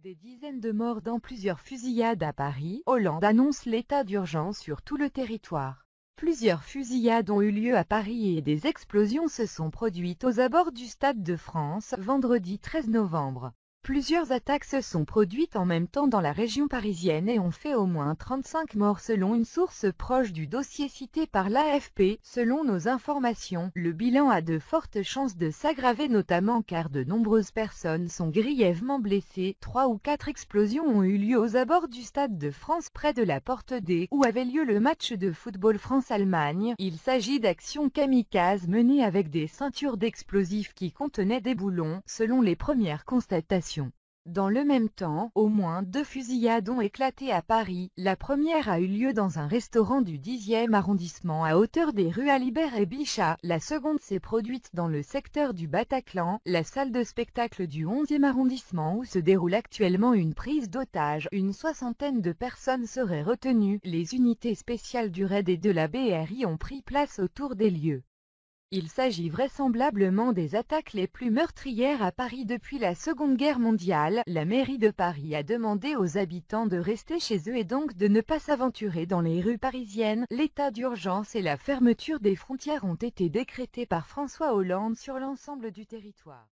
Des dizaines de morts dans plusieurs fusillades à Paris, Hollande annonce l'état d'urgence sur tout le territoire. Plusieurs fusillades ont eu lieu à Paris et des explosions se sont produites aux abords du Stade de France, vendredi 13 novembre. Plusieurs attaques se sont produites en même temps dans la région parisienne et ont fait au moins 35 morts selon une source proche du dossier cité par l'AFP. Selon nos informations, le bilan a de fortes chances de s'aggraver notamment car de nombreuses personnes sont grièvement blessées. 3 ou 4 explosions ont eu lieu aux abords du Stade de France près de la Porte D, où avait lieu le match de football France-Allemagne. Il s'agit d'actions kamikazes menées avec des ceintures d'explosifs qui contenaient des boulons, selon les premières constatations. Dans le même temps, au moins 2 fusillades ont éclaté à Paris. La première a eu lieu dans un restaurant du 10e arrondissement à hauteur des rues Alibert et Bichat. La seconde s'est produite dans le secteur du Bataclan, la salle de spectacle du 11e arrondissement où se déroule actuellement une prise d'otages. Une soixantaine de personnes seraient retenues. Les unités spéciales du RAID et de la BRI ont pris place autour des lieux. Il s'agit vraisemblablement des attaques les plus meurtrières à Paris depuis la Seconde Guerre mondiale. La mairie de Paris a demandé aux habitants de rester chez eux et donc de ne pas s'aventurer dans les rues parisiennes. L'état d'urgence et la fermeture des frontières ont été décrétés par François Hollande sur l'ensemble du territoire.